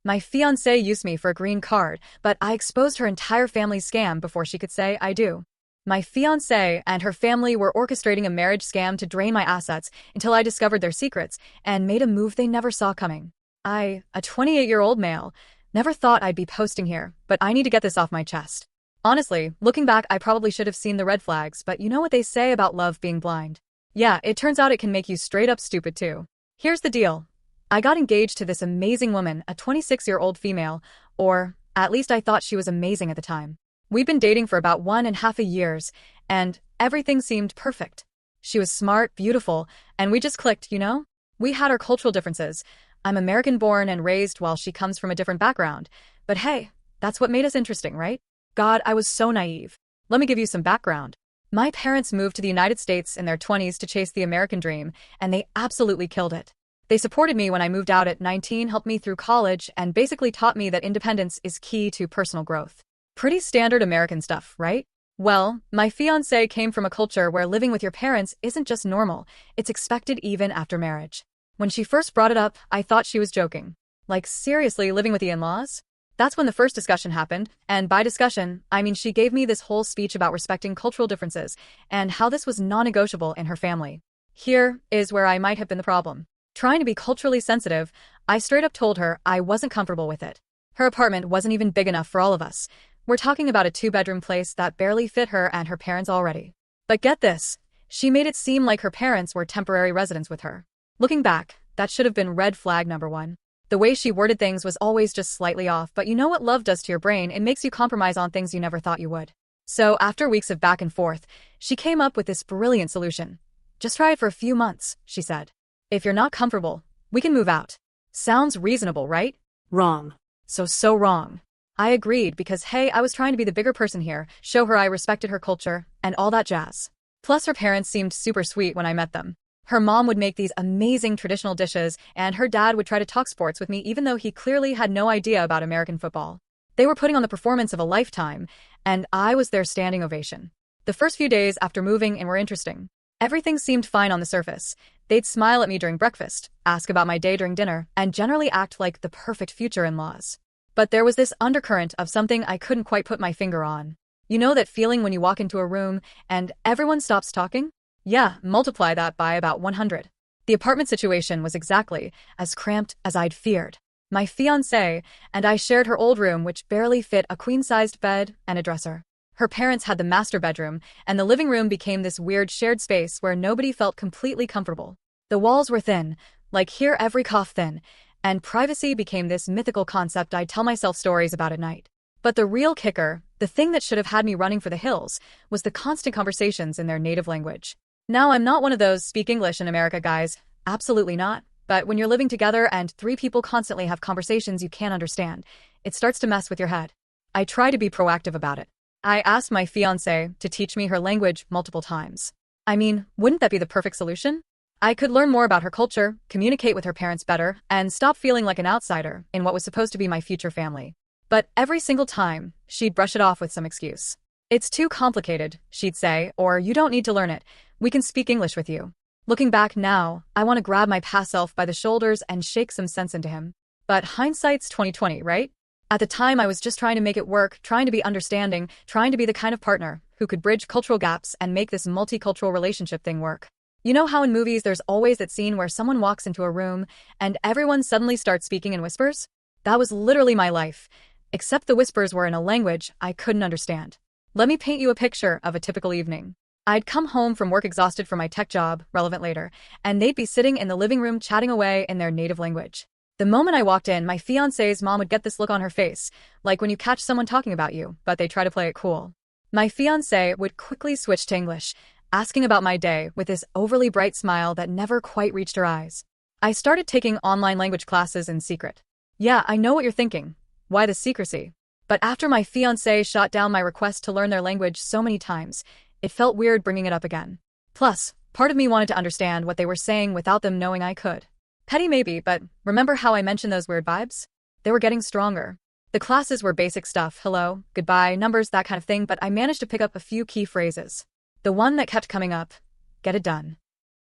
My fiancée used me for a green card, but I exposed her entire family's scam before she could say I do. My fiancée and her family were orchestrating a marriage scam to drain my assets until I discovered their secrets and made a move they never saw coming. I, a 28-year-old male, never thought I'd be posting here, but I need to get this off my chest. Honestly, looking back, I probably should have seen the red flags, but you know what they say about love being blind? Yeah, it turns out it can make you straight up stupid too. Here's the deal. I got engaged to this amazing woman, a 26-year-old female, or at least I thought she was amazing at the time. We'd been dating for about 1.5 years, and everything seemed perfect. She was smart, beautiful, and we just clicked, you know? We had our cultural differences. I'm American-born and raised while she comes from a different background. But hey, that's what made us interesting, right? God, I was so naive. Let me give you some background. My parents moved to the United States in their 20s to chase the American dream, and they absolutely killed it. They supported me when I moved out at 19, helped me through college, and basically taught me that independence is key to personal growth. Pretty standard American stuff, right? Well, my fiancé came from a culture where living with your parents isn't just normal, it's expected even after marriage. When she first brought it up, I thought she was joking. Like, seriously, living with the in-laws? That's when the first discussion happened, and by discussion, I mean she gave me this whole speech about respecting cultural differences and how this was non-negotiable in her family. Here is where I might have been the problem. Trying to be culturally sensitive, I straight up told her I wasn't comfortable with it. Her apartment wasn't even big enough for all of us. We're talking about a 2-bedroom place that barely fit her and her parents already. But get this, she made it seem like her parents were temporary residents with her. Looking back, that should have been red flag number 1. The way she worded things was always just slightly off, but you know what love does to your brain, it makes you compromise on things you never thought you would. So after weeks of back and forth, she came up with this brilliant solution. Just try it for a few months, she said. If you're not comfortable, we can move out. Sounds reasonable, right? Wrong. So wrong. I agreed because hey, I was trying to be the bigger person here, show her I respected her culture, and all that jazz. Plus her parents seemed super sweet when I met them. Her mom would make these amazing traditional dishes, and her dad would try to talk sports with me even though he clearly had no idea about American football. They were putting on the performance of a lifetime, and I was their standing ovation. The first few days after moving in were interesting. Everything seemed fine on the surface. They'd smile at me during breakfast, ask about my day during dinner, and generally act like the perfect future in-laws. But there was this undercurrent of something I couldn't quite put my finger on. You know that feeling when you walk into a room and everyone stops talking? Yeah, multiply that by about 100. The apartment situation was exactly as cramped as I'd feared. My fiancée and I shared her old room, which barely fit a queen-sized bed and a dresser. Her parents had the master bedroom, and the living room became this weird shared space where nobody felt completely comfortable. The walls were thin, like hear every cough thin, and privacy became this mythical concept I'd tell myself stories about at night. But the real kicker, the thing that should have had me running for the hills, was the constant conversations in their native language. Now, I'm not one of those speak English in America guys, absolutely not, but when you're living together and 3 people constantly have conversations you can't understand, it starts to mess with your head. I try to be proactive about it. I asked my fiancé to teach me her language multiple times. I mean, wouldn't that be the perfect solution? I could learn more about her culture, communicate with her parents better, and stop feeling like an outsider in what was supposed to be my future family. But every single time, she'd brush it off with some excuse. It's too complicated, she'd say, or you don't need to learn it. We can speak English with you. Looking back now, I want to grab my past self by the shoulders and shake some sense into him. But hindsight's 20/20, right? At the time, I was just trying to make it work, trying to be understanding, trying to be the kind of partner who could bridge cultural gaps and make this multicultural relationship thing work. You know how in movies there's always that scene where someone walks into a room and everyone suddenly starts speaking in whispers? That was literally my life, except the whispers were in a language I couldn't understand. Let me paint you a picture of a typical evening. I'd come home from work exhausted from my tech job, relevant later, and they'd be sitting in the living room chatting away in their native language. The moment I walked in, my fiancé's mom would get this look on her face, like when you catch someone talking about you, but they try to play it cool. My fiancé would quickly switch to English, asking about my day with this overly bright smile that never quite reached her eyes. I started taking online language classes in secret. Yeah, I know what you're thinking. Why the secrecy? But after my fiancé shot down my request to learn their language so many times, it felt weird bringing it up again. Plus, part of me wanted to understand what they were saying without them knowing I could. Petty maybe, but remember how I mentioned those weird vibes? They were getting stronger. The classes were basic stuff, hello, goodbye, numbers, that kind of thing, but I managed to pick up a few key phrases. The one that kept coming up, get it done.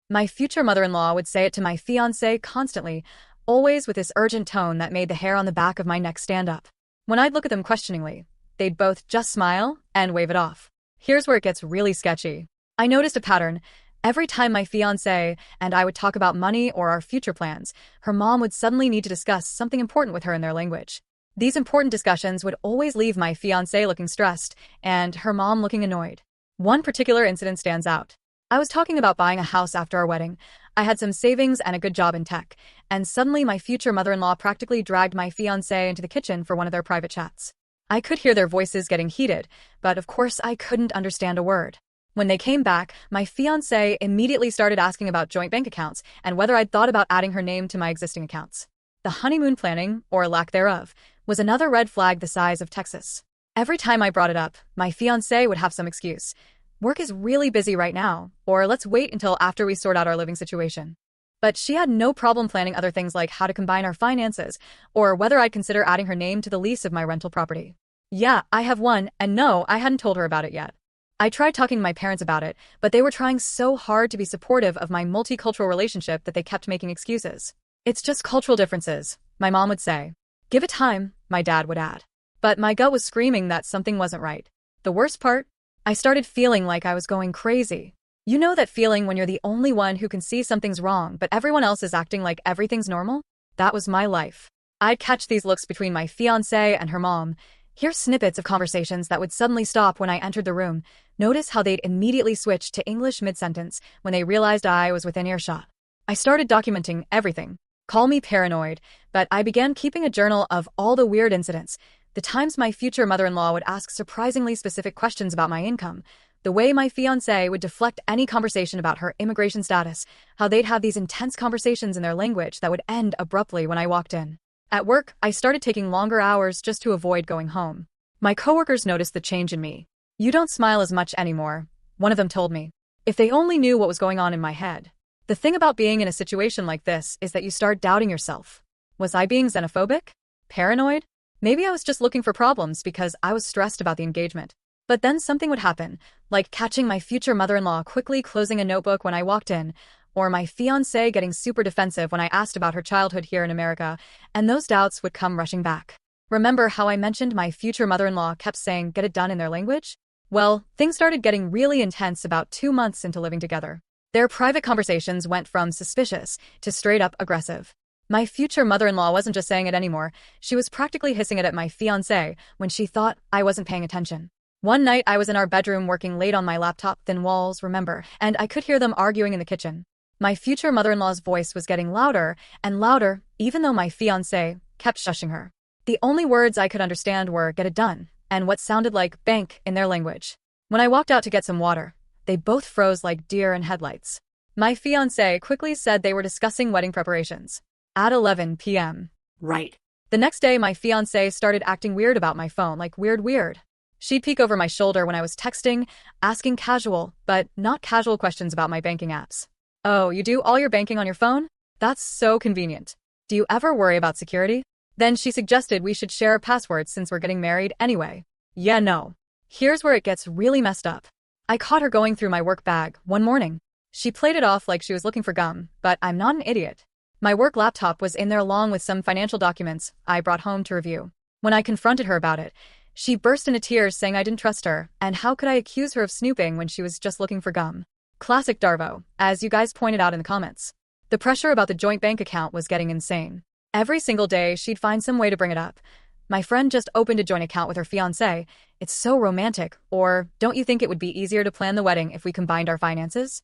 My future mother-in-law would say it to my fiancé constantly, always with this urgent tone that made the hair on the back of my neck stand up. When I'd look at them questioningly, they'd both just smile and wave it off. Here's where it gets really sketchy. I noticed a pattern. Every time my fiancé and I would talk about money or our future plans, her mom would suddenly need to discuss something important with her in their language. These important discussions would always leave my fiancé looking stressed and her mom looking annoyed. One particular incident stands out. I was talking about buying a house after our wedding. I had some savings and a good job in tech, and suddenly my future mother-in-law practically dragged my fiancé into the kitchen for one of their private chats. I could hear their voices getting heated, but of course I couldn't understand a word. When they came back, my fiancé immediately started asking about joint bank accounts and whether I'd thought about adding her name to my existing accounts. The honeymoon planning, or lack thereof, was another red flag the size of Texas. Every time I brought it up, my fiancé would have some excuse. Work is really busy right now, or let's wait until after we sort out our living situation. But she had no problem planning other things like how to combine our finances, or whether I'd consider adding her name to the lease of my rental property. Yeah, I have one, and no, I hadn't told her about it yet. I tried talking to my parents about it, but they were trying so hard to be supportive of my multicultural relationship that they kept making excuses. It's just cultural differences, my mom would say. Give it time, my dad would add. But my gut was screaming that something wasn't right. The worst part? I started feeling like I was going crazy. You know that feeling when you're the only one who can see something's wrong, but everyone else is acting like everything's normal? That was my life. I'd catch these looks between my fiancé and her mom, hear snippets of conversations that would suddenly stop when I entered the room, notice how they'd immediately switch to English mid-sentence when they realized I was within earshot. I started documenting everything. Call me paranoid, but I began keeping a journal of all the weird incidents, the times my future mother-in-law would ask surprisingly specific questions about my income, the way my fiancé would deflect any conversation about her immigration status, how they'd have these intense conversations in their language that would end abruptly when I walked in. At work, I started taking longer hours just to avoid going home. My coworkers noticed the change in me. You don't smile as much anymore, one of them told me. If they only knew what was going on in my head. The thing about being in a situation like this is that you start doubting yourself. Was I being xenophobic? Paranoid? Maybe I was just looking for problems because I was stressed about the engagement. But then something would happen, like catching my future mother-in-law quickly closing a notebook when I walked in, or my fiancé getting super defensive when I asked about her childhood here in America, and those doubts would come rushing back. Remember how I mentioned my future mother-in-law kept saying get it done in their language? Well, things started getting really intense about 2 months into living together. Their private conversations went from suspicious to straight-up aggressive. My future mother-in-law wasn't just saying it anymore, she was practically hissing it at my fiancé when she thought I wasn't paying attention. One night I was in our bedroom working late on my laptop, thin walls, remember, and I could hear them arguing in the kitchen. My future mother-in-law's voice was getting louder and louder, even though my fiancé kept shushing her. The only words I could understand were get it done, and what sounded like bank in their language. When I walked out to get some water, they both froze like deer in headlights. My fiancé quickly said they were discussing wedding preparations. At 11 p.m. Right. The next day, my fiancé started acting weird about my phone, like weird. She'd peek over my shoulder when I was texting, asking casual, but not casual questions about my banking apps. Oh, you do all your banking on your phone? That's so convenient. Do you ever worry about security? Then she suggested we should share a password since we're getting married anyway. Yeah, no. Here's where it gets really messed up. I caught her going through my work bag one morning. She played it off like she was looking for gum, but I'm not an idiot. My work laptop was in there along with some financial documents I brought home to review. When I confronted her about it, she burst into tears saying I didn't trust her, and how could I accuse her of snooping when she was just looking for gum? Classic Darvo, as you guys pointed out in the comments. The pressure about the joint bank account was getting insane. Every single day, she'd find some way to bring it up. My friend just opened a joint account with her fiancé. It's so romantic. Or, don't you think it would be easier to plan the wedding if we combined our finances?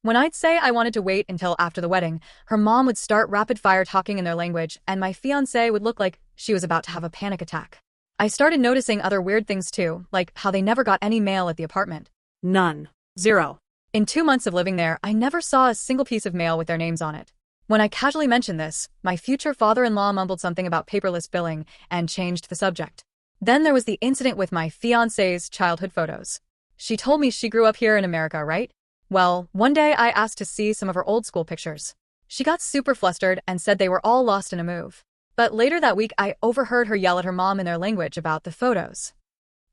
When I'd say I wanted to wait until after the wedding, her mom would start rapid-fire talking in their language, and my fiancé would look like she was about to have a panic attack. I started noticing other weird things too, like how they never got any mail at the apartment. None. Zero. In 2 months of living there, I never saw a single piece of mail with their names on it. When I casually mentioned this, my future father-in-law mumbled something about paperless billing and changed the subject. Then there was the incident with my fiancé's childhood photos. She told me she grew up here in America, right? Well, one day I asked to see some of her old school pictures. She got super flustered and said they were all lost in a move. But later that week, I overheard her yell at her mom in their language about the photos.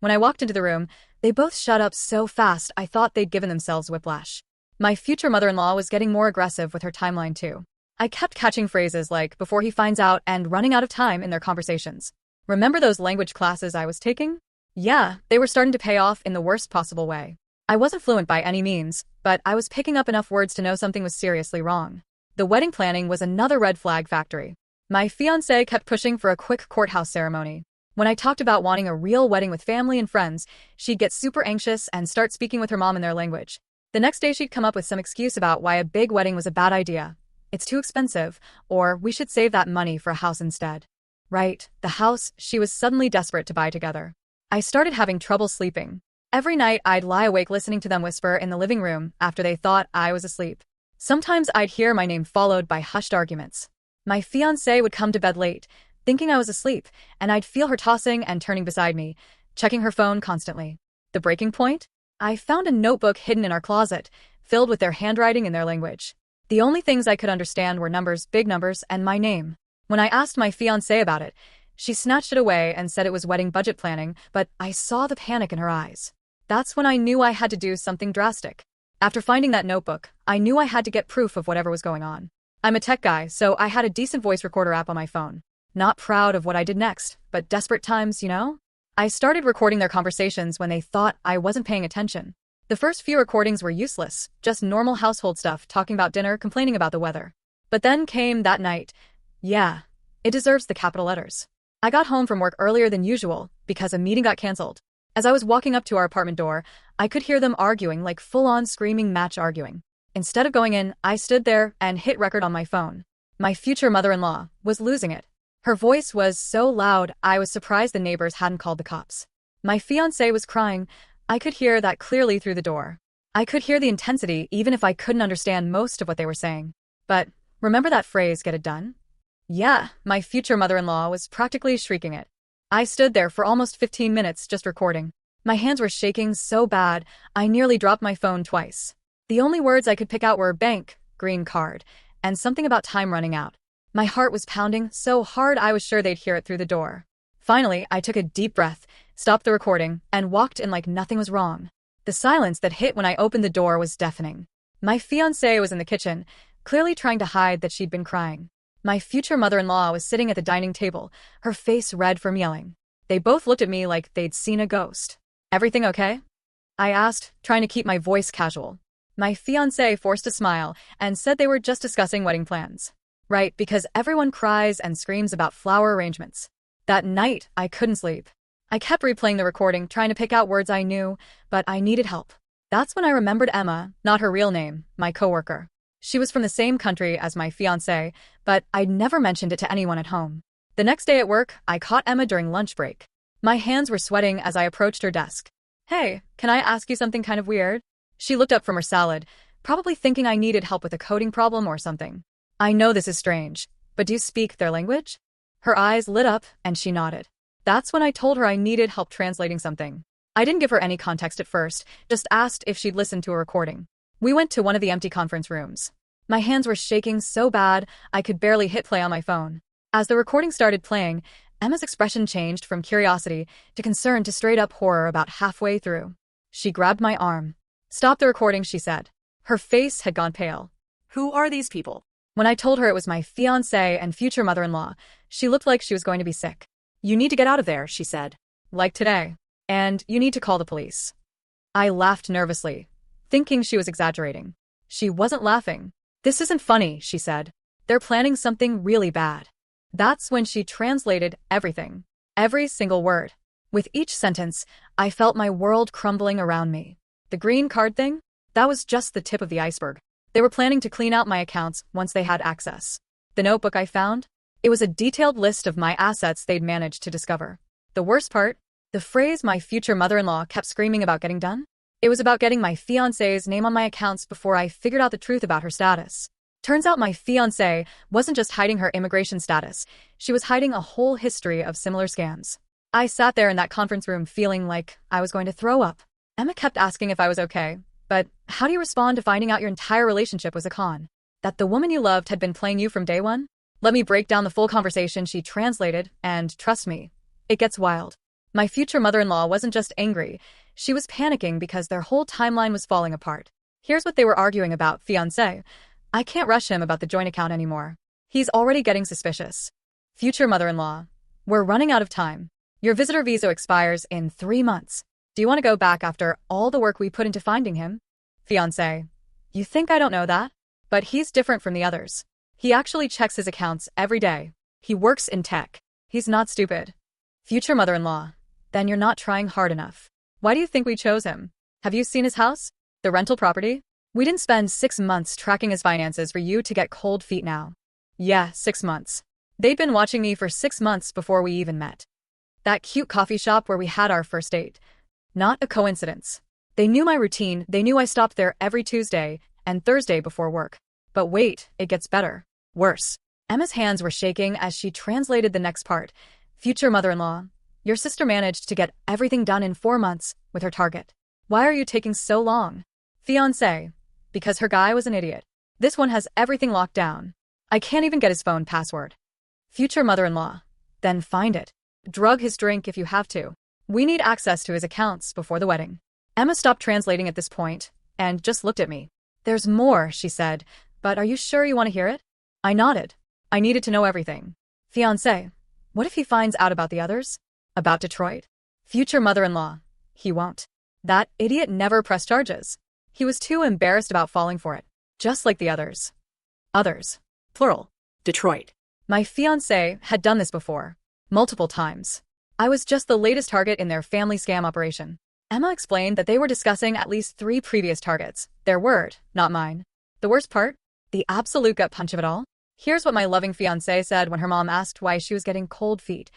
When I walked into the room, they both shut up so fast I thought they'd given themselves whiplash. My future mother-in-law was getting more aggressive with her timeline too. I kept catching phrases like before he finds out and running out of time in their conversations. Remember those language classes I was taking? Yeah, they were starting to pay off in the worst possible way. I wasn't fluent by any means, but I was picking up enough words to know something was seriously wrong. The wedding planning was another red flag factory. My fiancé kept pushing for a quick courthouse ceremony. When I talked about wanting a real wedding with family and friends, she'd get super anxious and start speaking with her mom in their language. The next day she'd come up with some excuse about why a big wedding was a bad idea. It's too expensive, or we should save that money for a house instead. Right, the house she was suddenly desperate to buy together. I started having trouble sleeping. Every night I'd lie awake listening to them whisper in the living room after they thought I was asleep. Sometimes I'd hear my name followed by hushed arguments. My fiancé would come to bed late, thinking I was asleep, and I'd feel her tossing and turning beside me, checking her phone constantly. The breaking point? I found a notebook hidden in our closet, filled with their handwriting in their language. The only things I could understand were numbers, big numbers, and my name. When I asked my fiancé about it, she snatched it away and said it was wedding budget planning, but I saw the panic in her eyes. That's when I knew I had to do something drastic. After finding that notebook, I knew I had to get proof of whatever was going on. I'm a tech guy, so I had a decent voice recorder app on my phone. Not proud of what I did next, but desperate times, you know? I started recording their conversations when they thought I wasn't paying attention. The first few recordings were useless, just normal household stuff, talking about dinner, complaining about the weather. But then came that night. Yeah, it deserves the capital letters. I got home from work earlier than usual because a meeting got canceled. As I was walking up to our apartment door, I could hear them arguing, like full-on screaming match arguing. Instead of going in, I stood there and hit record on my phone. My future mother-in-law was losing it. Her voice was so loud, I was surprised the neighbors hadn't called the cops. My fiancé was crying. I could hear that clearly through the door. I could hear the intensity even if I couldn't understand most of what they were saying. But remember that phrase, get it done? Yeah, my future mother-in-law was practically shrieking it. I stood there for almost 15 minutes just recording. My hands were shaking so bad, I nearly dropped my phone twice. The only words I could pick out were bank, green card, and something about time running out. My heart was pounding so hard I was sure they'd hear it through the door. Finally, I took a deep breath, stopped the recording, and walked in like nothing was wrong. The silence that hit when I opened the door was deafening. My fiancé was in the kitchen, clearly trying to hide that she'd been crying. My future mother-in-law was sitting at the dining table, her face red from yelling. They both looked at me like they'd seen a ghost. Everything okay? I asked, trying to keep my voice casual. My fiancé forced a smile and said they were just discussing wedding plans. Right, because everyone cries and screams about flower arrangements. That night, I couldn't sleep. I kept replaying the recording, trying to pick out words I knew, but I needed help. That's when I remembered Emma, not her real name, my coworker. She was from the same country as my fiancé, but I'd never mentioned it to anyone at home. The next day at work, I caught Emma during lunch break. My hands were sweating as I approached her desk. Hey, can I ask you something kind of weird? She looked up from her salad, probably thinking I needed help with a coding problem or something. I know this is strange, but do you speak their language? Her eyes lit up and she nodded. That's when I told her I needed help translating something. I didn't give her any context at first, just asked if she'd listened to a recording. We went to one of the empty conference rooms. My hands were shaking so bad I could barely hit play on my phone. As the recording started playing, Emma's expression changed from curiosity to concern to straight-up horror about halfway through. She grabbed my arm. Stop the recording, she said. Her face had gone pale. Who are these people? When I told her it was my fiancé and future mother-in-law, she looked like she was going to be sick. You need to get out of there, she said. Like today. And you need to call the police. I laughed nervously, thinking she was exaggerating. She wasn't laughing. This isn't funny, she said. They're planning something really bad. That's when she translated everything. Every single word. With each sentence, I felt my world crumbling around me. The green card thing? That was just the tip of the iceberg. They were planning to clean out my accounts once they had access. The notebook I found? It was a detailed list of my assets they'd managed to discover. The worst part? The phrase my future mother-in-law kept screaming about getting done? It was about getting my fiancé's name on my accounts before I figured out the truth about her status. Turns out my fiancé wasn't just hiding her immigration status, she was hiding a whole history of similar scams. I sat there in that conference room feeling like I was going to throw up. Emma kept asking if I was okay, but how do you respond to finding out your entire relationship was a con? That the woman you loved had been playing you from day one? Let me break down the full conversation she translated, and trust me, it gets wild. My future mother-in-law wasn't just angry, she was panicking because their whole timeline was falling apart. Here's what they were arguing about, fiancé. I can't rush him about the joint account anymore. He's already getting suspicious. Future mother-in-law. We're running out of time. Your visitor visa expires in 3 months. Do you want to go back after all the work we put into finding him? Fiancé. You think I don't know that? But he's different from the others. He actually checks his accounts every day. He works in tech. He's not stupid. Future mother-in-law. Then you're not trying hard enough. Why do you think we chose him? Have you seen his house? The rental property? We didn't spend 6 months tracking his finances for you to get cold feet now. Yeah, 6 months. They'd been watching me for 6 months before we even met. That cute coffee shop where we had our first date. Not a coincidence. They knew my routine, they knew I stopped there every Tuesday and Thursday before work. But wait, it gets better. Worse. Emma's hands were shaking as she translated the next part. Future mother-in-law. Your sister managed to get everything done in 4 months with her target. Why are you taking so long? Fiancé. Because her guy was an idiot. This one has everything locked down. I can't even get his phone password. Future mother-in-law. Then find it. Drug his drink if you have to. We need access to his accounts before the wedding. Emma stopped translating at this point and just looked at me. There's more, she said, but are you sure you want to hear it? I nodded. I needed to know everything. Fiancé. What if he finds out about the others? About Detroit? Future mother-in-law. He won't. That idiot never pressed charges. He was too embarrassed about falling for it. Just like the others. Others. Plural. Detroit. My fiancé had done this before. Multiple times. I was just the latest target in their family scam operation. Emma explained that they were discussing at least 3 previous targets. Their word, not mine. The worst part? The absolute gut punch of it all? Here's what my loving fiancé said when her mom asked why she was getting cold feet.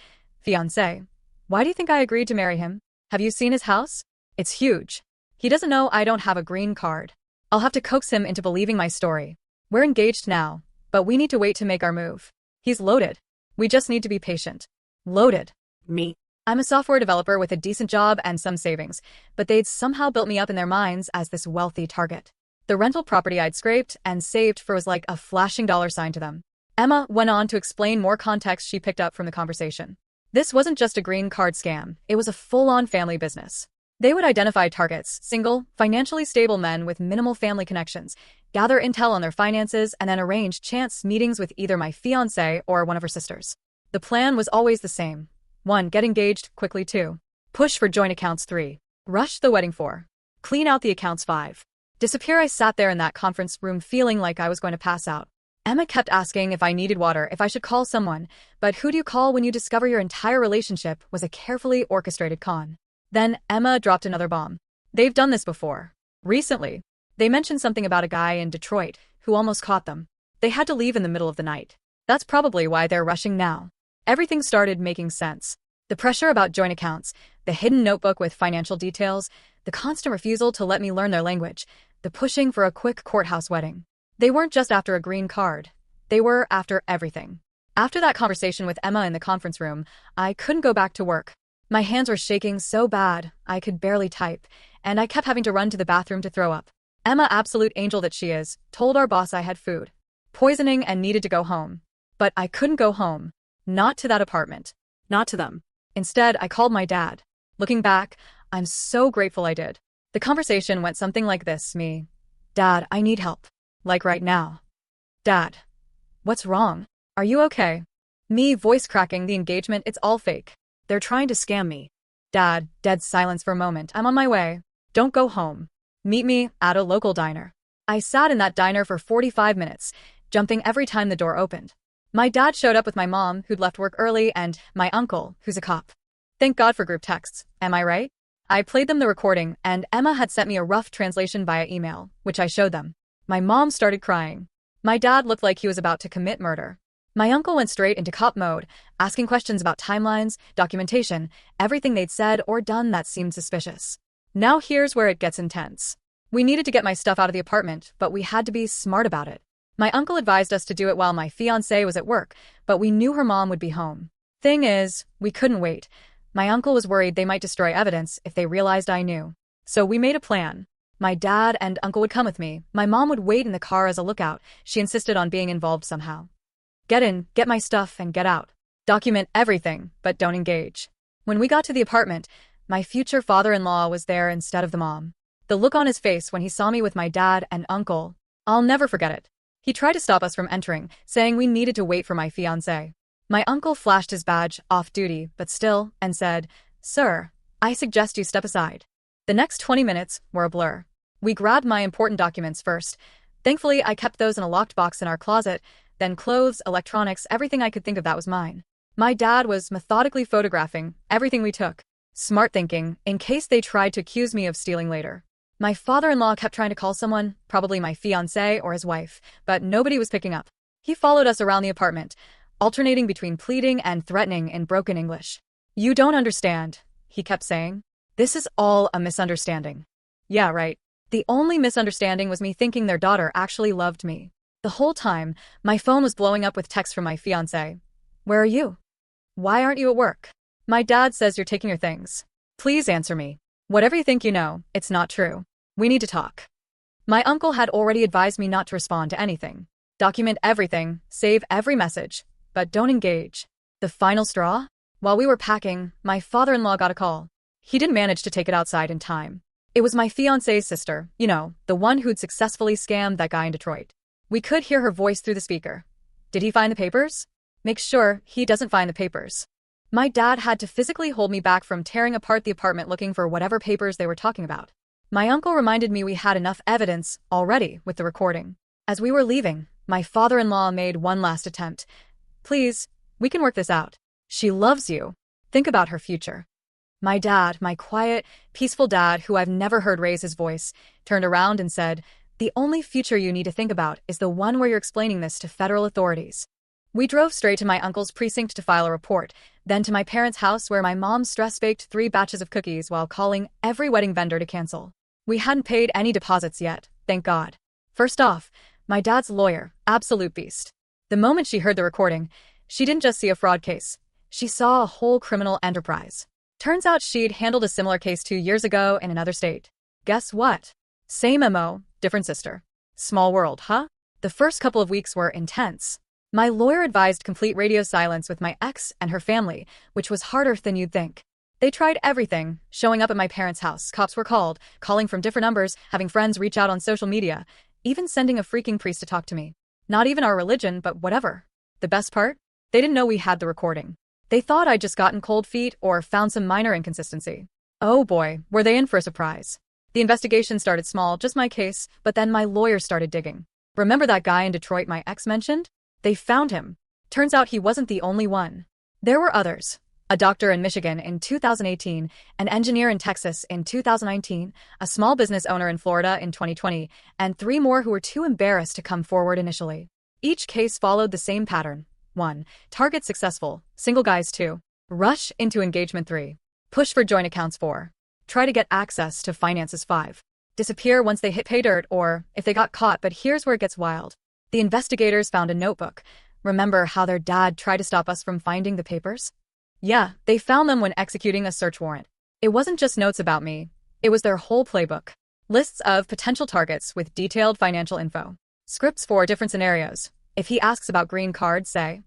Fiancé. Why do you think I agreed to marry him? Have you seen his house? It's huge. He doesn't know I don't have a green card. I'll have to coax him into believing my story. We're engaged now, but we need to wait to make our move. He's loaded. We just need to be patient. Loaded. Me. I'm a software developer with a decent job and some savings, but they'd somehow built me up in their minds as this wealthy target. The rental property I'd scraped and saved for was like a flashing dollar sign to them. Emma went on to explain more context she picked up from the conversation. This wasn't just a green card scam, it was a full-on family business. They would identify targets, single, financially stable men with minimal family connections, gather intel on their finances, and then arrange chance meetings with either my fiancé or one of her sisters. The plan was always the same. 1. Get engaged quickly. 2. Push for joint accounts. 3. Rush the wedding. 4. Clean out the accounts. 5. Disappear. I sat there in that conference room feeling like I was going to pass out. Emma kept asking if I needed water, if I should call someone, but who do you call when you discover your entire relationship was a carefully orchestrated con? Then Emma dropped another bomb. They've done this before. Recently. They mentioned something about a guy in Detroit who almost caught them. They had to leave in the middle of the night. That's probably why they're rushing now. Everything started making sense. The pressure about joint accounts, the hidden notebook with financial details, the constant refusal to let me learn their language, the pushing for a quick courthouse wedding. They weren't just after a green card. They were after everything. After that conversation with Emma in the conference room, I couldn't go back to work. My hands were shaking so bad, I could barely type, and I kept having to run to the bathroom to throw up. Emma, absolute angel that she is, told our boss I had food poisoning and needed to go home. But I couldn't go home. Not to that apartment. Not to them. Instead, I called my dad. Looking back, I'm so grateful I did. The conversation went something like this, me. Dad, I need help. Like right now. Dad. What's wrong? Are you okay? Me, voice cracking, the engagement, it's all fake. They're trying to scam me. Dad, dead silence for a moment. I'm on my way. Don't go home. Meet me at a local diner. I sat in that diner for 45 minutes, jumping every time the door opened. My dad showed up with my mom, who'd left work early, and my uncle, who's a cop. Thank God for group texts, am I right? I played them the recording, and Emma had sent me a rough translation via email, which I showed them. My mom started crying. My dad looked like he was about to commit murder. My uncle went straight into cop mode, asking questions about timelines, documentation, everything they'd said or done that seemed suspicious. Now here's where it gets intense. We needed to get my stuff out of the apartment, but we had to be smart about it. My uncle advised us to do it while my fiancé was at work, but we knew her mom would be home. Thing is, we couldn't wait. My uncle was worried they might destroy evidence if they realized I knew. So we made a plan. My dad and uncle would come with me. My mom would wait in the car as a lookout. She insisted on being involved somehow. Get in, get my stuff, and get out. Document everything, but don't engage. When we got to the apartment, my future father-in-law was there instead of the mom. The look on his face when he saw me with my dad and uncle, I'll never forget it. He tried to stop us from entering, saying we needed to wait for my fiancé. My uncle flashed his badge, off duty, but still, and said, "Sir, I suggest you step aside." The next 20 minutes were a blur. We grabbed my important documents first. Thankfully, I kept those in a locked box in our closet, then clothes, electronics, everything I could think of that was mine. My dad was methodically photographing everything we took. Smart thinking, in case they tried to accuse me of stealing later. My father-in-law kept trying to call someone, probably my fiancé or his wife, but nobody was picking up. He followed us around the apartment, alternating between pleading and threatening in broken English. "You don't understand," he kept saying. "This is all a misunderstanding." Yeah, right. The only misunderstanding was me thinking their daughter actually loved me. The whole time, my phone was blowing up with texts from my fiancé. "Where are you? Why aren't you at work? My dad says you're taking your things. Please answer me. Whatever you think you know, it's not true. We need to talk." My uncle had already advised me not to respond to anything. Document everything, save every message, but don't engage. The final straw? While we were packing, my father-in-law got a call. He didn't manage to take it outside in time. It was my fiancé's sister, the one who'd successfully scammed that guy in Detroit. We could hear her voice through the speaker. "Did he find the papers? Make sure he doesn't find the papers." My dad had to physically hold me back from tearing apart the apartment looking for whatever papers they were talking about. My uncle reminded me we had enough evidence already with the recording. As we were leaving, my father-in-law made one last attempt. "Please, we can work this out. She loves you. Think about her future." My dad, my quiet, peaceful dad who I've never heard raise his voice, turned around and said, "The only future you need to think about is the one where you're explaining this to federal authorities." We drove straight to my uncle's precinct to file a report, then to my parents' house where my mom stress-baked 3 batches of cookies while calling every wedding vendor to cancel. We hadn't paid any deposits yet, thank God. First off, my dad's lawyer, absolute beast. The moment she heard the recording, she didn't just see a fraud case. She saw a whole criminal enterprise. Turns out she'd handled a similar case 2 years ago in another state. Guess what? Same MO, different sister. Small world, huh? The first couple of weeks were intense. My lawyer advised complete radio silence with my ex and her family, which was harder than you'd think. They tried everything, showing up at my parents' house, cops were called, calling from different numbers, having friends reach out on social media, even sending a freaking priest to talk to me. Not even our religion, but whatever. The best part? They didn't know we had the recording. They thought I'd just gotten cold feet or found some minor inconsistency. Oh boy, were they in for a surprise. The investigation started small, just my case, but then my lawyer started digging. Remember that guy in Detroit my ex mentioned? They found him. Turns out he wasn't the only one. There were others. A doctor in Michigan in 2018, an engineer in Texas in 2019, a small business owner in Florida in 2020, and 3 more who were too embarrassed to come forward initially. Each case followed the same pattern. 1. Target successful, single guys. 2. Rush into engagement. 3. Push for joint accounts. 4. Try to get access to finances. 5. Disappear once they hit pay dirt or if they got caught. But here's where it gets wild. The investigators found a notebook. Remember how their dad tried to stop us from finding the papers? Yeah, they found them when executing a search warrant. It wasn't just notes about me. It was their whole playbook. Lists of potential targets with detailed financial info. Scripts for different scenarios. If he asks about green cards, say.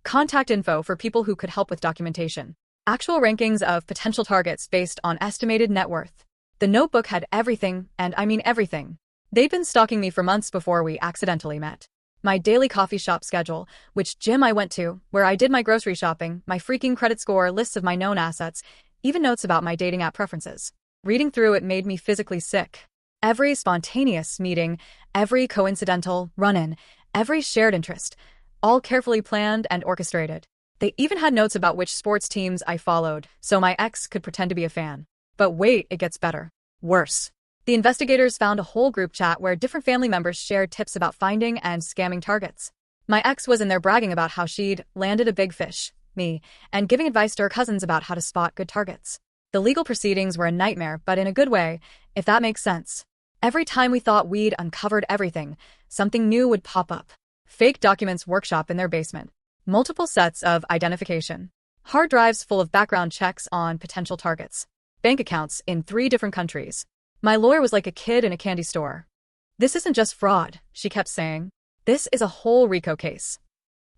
Contact info for people who could help with documentation. Actual rankings of potential targets based on estimated net worth. The notebook had everything, and I mean everything. They'd been stalking me for months before we accidentally met. My daily coffee shop schedule, which gym I went to, where I did my grocery shopping, my freaking credit score, lists of my known assets, even notes about my dating app preferences. Reading through it made me physically sick. Every spontaneous meeting, every coincidental run-in, every shared interest, all carefully planned and orchestrated. They even had notes about which sports teams I followed, so my ex could pretend to be a fan. But wait, it gets better. Worse. The investigators found a whole group chat where different family members shared tips about finding and scamming targets. My ex was in there bragging about how she'd landed a big fish, me, and giving advice to her cousins about how to spot good targets. The legal proceedings were a nightmare, but in a good way, if that makes sense. Every time we thought we'd uncovered everything, something new would pop up. Fake documents workshop in their basement. Multiple sets of identification. Hard drives full of background checks on potential targets. Bank accounts in 3 different countries. My lawyer was like a kid in a candy store. "This isn't just fraud," she kept saying. "This is a whole RICO case."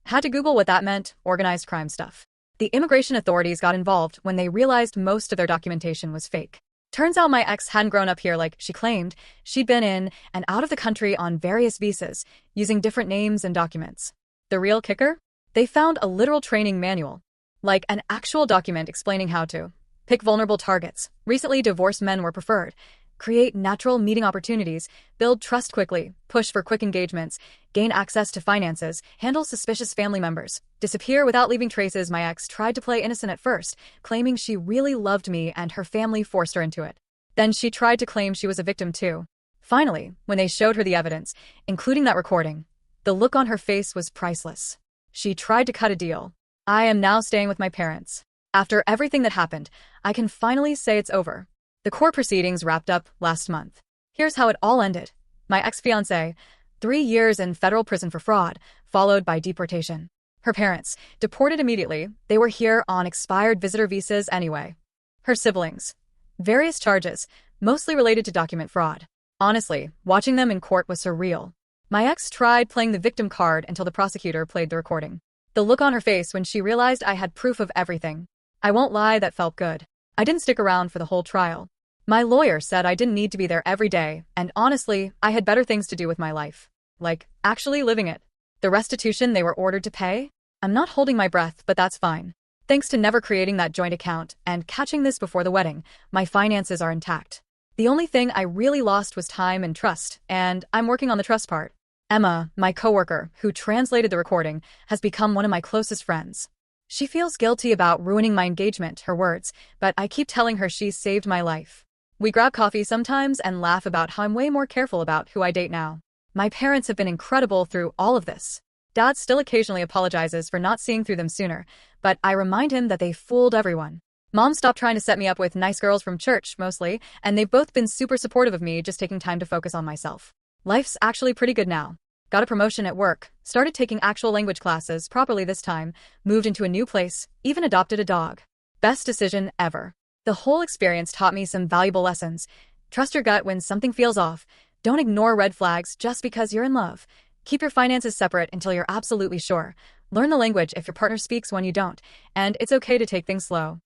Had to Google what that meant, organized crime stuff. The immigration authorities got involved when they realized most of their documentation was fake. Turns out my ex hadn't grown up here like she claimed. She'd been in and out of the country on various visas, using different names and documents. The real kicker? They found a literal training manual, like an actual document explaining how to pick vulnerable targets. Recently divorced men were preferred. Create natural meeting opportunities, build trust quickly, push for quick engagements, gain access to finances, handle suspicious family members, disappear without leaving traces. My ex tried to play innocent at first, claiming she really loved me and her family forced her into it. Then she tried to claim she was a victim too. Finally, when they showed her the evidence, including that recording, the look on her face was priceless. She tried to cut a deal. I am now staying with my parents. After everything that happened, I can finally say it's over. The court proceedings wrapped up last month. Here's how it all ended. My ex-fiancée, 3 years in federal prison for fraud, followed by deportation. Her parents, deported immediately. They were here on expired visitor visas anyway. Her siblings, various charges, mostly related to document fraud. Honestly, watching them in court was surreal. My ex tried playing the victim card until the prosecutor played the recording. The look on her face when she realized I had proof of everything. I won't lie, that felt good. I didn't stick around for the whole trial. My lawyer said I didn't need to be there every day, and honestly, I had better things to do with my life. Like, actually living it. The restitution they were ordered to pay? I'm not holding my breath, but that's fine. Thanks to never creating that joint account and catching this before the wedding, my finances are intact. The only thing I really lost was time and trust, and I'm working on the trust part. Emma, my coworker, who translated the recording, has become one of my closest friends. She feels guilty about ruining my engagement, her words, but I keep telling her she's saved my life. We grab coffee sometimes and laugh about how I'm way more careful about who I date now. My parents have been incredible through all of this. Dad still occasionally apologizes for not seeing through them sooner, but I remind him that they fooled everyone. Mom stopped trying to set me up with nice girls from church, mostly, and they've both been super supportive of me just taking time to focus on myself. Life's actually pretty good now. Got a promotion at work, started taking actual language classes properly this time, moved into a new place, even adopted a dog. Best decision ever. The whole experience taught me some valuable lessons. Trust your gut when something feels off. Don't ignore red flags just because you're in love. Keep your finances separate until you're absolutely sure. Learn the language if your partner speaks when you don't, and it's okay to take things slow.